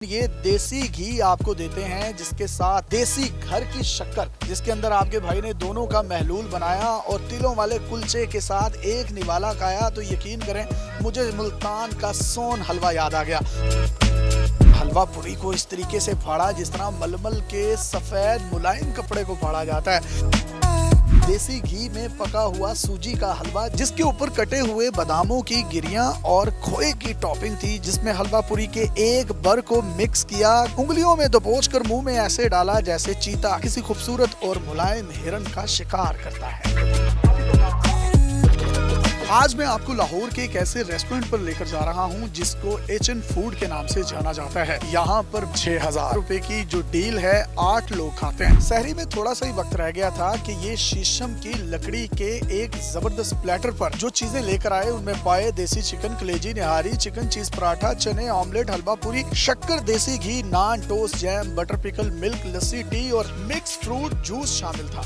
ये देसी घी आपको देते हैं जिसके साथ देसी घर की शक्कर, जिसके अंदर आपके भाई ने दोनों का महलूल बनाया और तिलों वाले कुलचे के साथ एक निवाला खाया तो यकीन करें मुझे मुल्तान का सोन हलवा याद आ गया। हलवा पूरी को इस तरीके से फाड़ा जिस तरह मलमल के सफेद मुलायम कपड़े को फाड़ा जाता है। देसी घी में पका हुआ सूजी का हलवा जिसके ऊपर कटे हुए बादामों की गिरियां और खोए की टॉपिंग थी, जिसमें हलवा पूरी के एक बर को मिक्स किया, उंगलियों में दबोच कर मुंह में ऐसे डाला जैसे चीता किसी खूबसूरत और मुलायम हिरन का शिकार करता है। आज मैं आपको लाहौर के एक ऐसे रेस्टोरेंट पर लेकर जा रहा हूं जिसको एचएन फूड के नाम से जाना जाता है। यहाँ पर 6000 रुपए की जो डील है 8 लोग खाते हैं। सहरी में थोड़ा सा ही वक्त रह गया था कि ये शीशम की लकड़ी के एक जबरदस्त प्लेटर पर जो चीजें लेकर आए उनमें पाए देसी चिकन, कलेजी, निहारी, चिकन चीज पराठा, चने, ऑमलेट, हलवा पूरी, शक्कर, देसी घी, naan, toast, jam, butter pickle, milk, lassi, tea और मिक्स फ्रूट जूस शामिल था।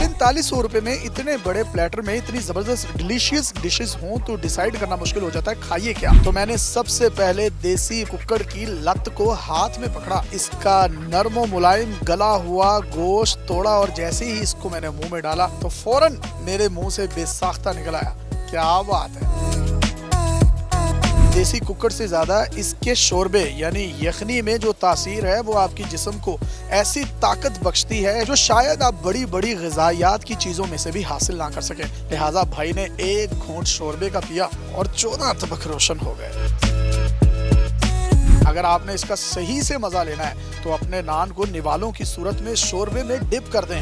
4500 रुपए में इतने बड़े प्लेटर में इतनी जबरदस्त डिलीशियस डिशेस हों तो डिसाइड करना मुश्किल हो जाता है खाइए क्या। तो मैंने सबसे पहले देसी कुक्कड़ की लत को हाथ में पकड़ा, इसका नरमो मुलायम गला हुआ गोश्त तोड़ा और जैसे ही इसको मैंने मुंह में डाला तो फौरन मेरे मुंह से बेसाख्ता निकल आया। क्या बात है। देसी कुक्कड़ से ज्यादा इसके शोरबे यानी यखनी में जो तासीर है वो आपकी जिस्म को ऐसी ताकत बख्शती है जो शायद आप बड़ी बड़ी ग़िज़ायात की चीजों में से भी हासिल ना कर सके। लिहाजा भाई ने एक घूंट शोरबे का पिया और 14 तबक रोशन हो गए। अगर आपने इसका सही से मजा लेना है तो अपने नान को निवालों की सूरत में शोरबे में डिप कर दें।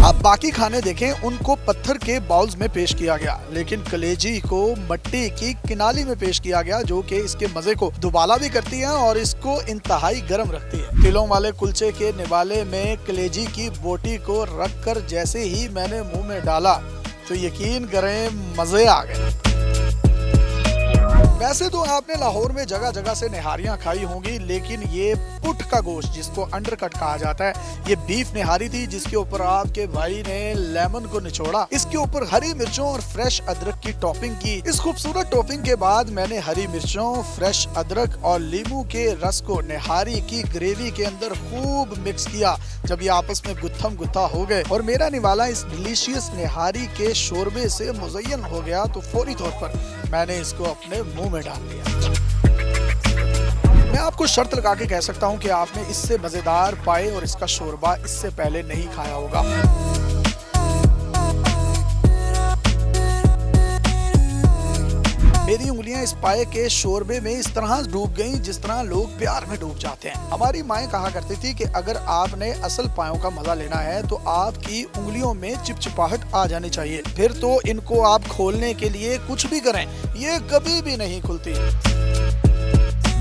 अब बाकी खाने देखें, उनको पत्थर के बाउल्स में पेश किया गया, लेकिन कलेजी को मिट्टी की किनाली में पेश किया गया जो कि इसके मजे को दुबाला भी करती है और इसको इंतहाई गर्म रखती है। तिलों वाले कुलचे के निवाले में कलेजी की बोटी को रखकर जैसे ही मैंने मुंह में डाला तो यकीन करें मजे आ गए। वैसे तो आपने लाहौर में जगह जगह से निहारियां खाई होंगी, लेकिन ये पुट का गोश्त जिसको अंडरकट कहा जाता है, ये बीफ निहारी थी जिसके ऊपर आपके भाई ने लेमन को निचोड़ा, इसके ऊपर हरी मिर्चों और फ्रेश अदरक की टॉपिंग की। इस खूबसूरत टॉपिंग के बाद मैंने हरी मिर्चों, फ्रेश अदरक और लींबू के रस को निहारी की ग्रेवी के अंदर खूब मिक्स किया। जब ये आपस में गुत्थम गुत्था हो गए और मेरा निवाला इस डिलीशियस निहारी के शोरबे से मुज़य्यन हो गया तो फौरी तौर पर मैंने इसको अपने मुंह में डाल दिया। मैं आपको शर्त लगा के कह सकता हूं कि आपने इससे मजेदार पाए और इसका शोरबा इससे पहले नहीं खाया होगा। मेरी उंगलियां इस पाए के शोरबे में इस तरह डूब गईं जिस तरह लोग प्यार में डूब जाते हैं। हमारी माएं कहा करती थी कि अगर आपने असल पायों का मजा लेना है तो आपकी उंगलियों में चिपचिपाहट आ जानी चाहिए, फिर तो इनको आप खोलने के लिए कुछ भी करें ये कभी भी नहीं खुलती।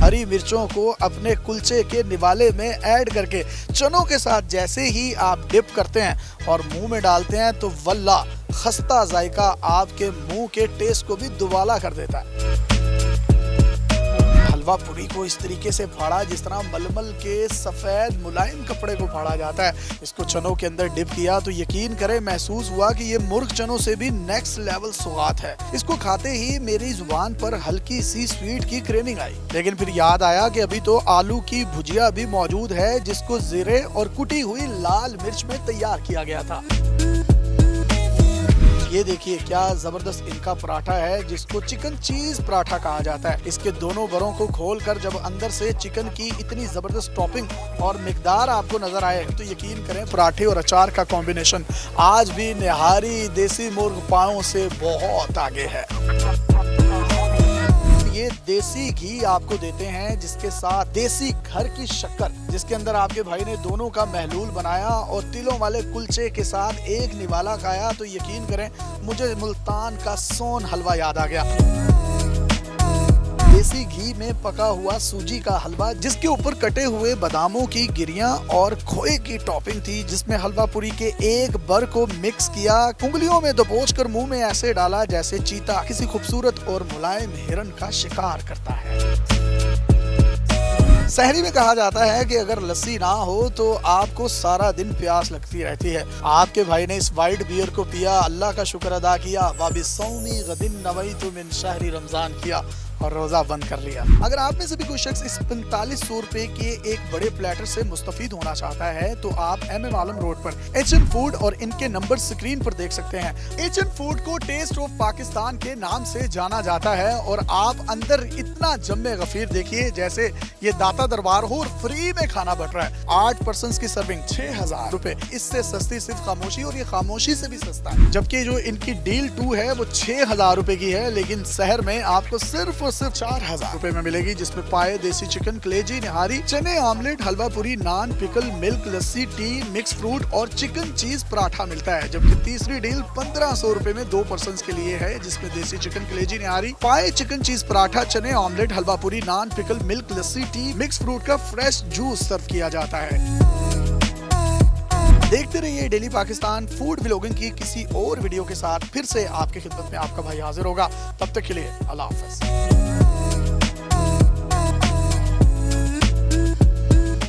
हरी मिर्चों को अपने कुलचे के निवाले में ऐड करके चनों के साथ जैसे ही आप डिप करते हैं और मुंह में डालते हैं तो वल्ला खस्ता जायका आपके मुंह के टेस्ट को भी दुबाला कर देता है। हलवा पूरी को इस तरीके से फाड़ा जिस तरह मलमल के सफेद मुलायम कपड़े को फाड़ा जाता है, इसको चनों के अंदर डिप किया तो यकीन करें महसूस हुआ कि ये मुर्ग चनों से भी नेक्स्ट लेवल सौगात है। इसको खाते ही मेरी जुबान पर हल्की सी स्वीट की क्रेविंग आई, लेकिन फिर याद आया कि अभी तो आलू की भुजिया भी मौजूद है जिसको जीरे और कुटी हुई लाल मिर्च में तैयार किया गया था। ये देखिए क्या जबरदस्त इनका पराठा है जिसको चिकन चीज पराठा कहा जाता है। इसके दोनों बरों को खोलकर जब अंदर से चिकन की इतनी जबरदस्त टॉपिंग और मिकदार आपको नजर आए तो यकीन करें पराठे और अचार का कॉम्बिनेशन आज भी निहारी देसी मुर्ग पायों से बहुत आगे है। ये देसी घी आपको देते हैं जिसके साथ देसी घर की शक्कर, जिसके अंदर आपके भाई ने दोनों का महलूल बनाया और तिलों वाले कुलचे के साथ एक निवाला खाया तो यकीन करें मुझे मुल्तान का सोन हलवा याद आ गया। देसी घी में पका हुआ सूजी का हलवा जिसके ऊपर कटे हुए बादामों की गिरियां और खोए की टॉपिंग थी, जिसमें हलवा पूरी के एक बर को मिक्स किया, उंगलियों में दबोच कर मुंह में ऐसे डाला जैसे चीता किसी खूबसूरत और मुलायम हिरन का शिकार करता है। सहरी में कहा जाता है कि अगर लस्सी ना हो तो आपको सारा दिन प्यास लगती रहती है। आपके भाई ने इस वाइट बियर को पिया, अल्लाह का शुक्र अदा किया, वाबिस्सौमी गदिन नवैतु मिन शहरी रमजान किया और रोजा बंद कर लिया। अगर आप में से भी कोई शख्स इस 4500 रुपए के एक बड़े प्लेटर से मुस्तफीद होना चाहता है तो आप MM आलम रोड पर HN फूड और इनके नंबर स्क्रीन पर देख सकते हैं। HN फूड को टेस्ट ऑफ पाकिस्तान के नाम से जाना जाता है और आप अंदर इतना जम्मे गफीर देखिए जैसे ये दाता दरबार हो और फ्री में खाना बट रहा है। 8 पर्सन की सर्विंग 6000 रुपए, इससे सस्ती सिर्फ खामोशी, और ये खामोशी से भी सस्ता है। जबकि जो इनकी डील 2 है वो 6000 रुपए की है, लेकिन शहर में आपको सिर्फ 4000 रुपए में मिलेगी, जिसमें पाए, देसी चिकन, कलेजी, निहारी, चने ऑमलेट, हलवा पूरी, नान, pickle, milk, lassi, T, mix fruit और चिकन चीज पराठा मिलता है। जबकि तीसरी डील 1500 रुपए में 2 पर्सन के लिए है, जिसमें देसी चिकन, कलेजी, निहारी, पाए, चिकन चीज पराठा, चने ऑमलेट, हलवा पूरी, नान, pickle, milk, lassi, T, mix fruit का फ्रेश जूस सर्व किया जाता है। देखते रहिए डेली पाकिस्तान फूड व्लॉगिंग की किसी और वीडियो के साथ फिर से आपकी खिदमत में आपका भाई हाजिर होगा। तब तक के लिए अल्लाह हाफ़िज़।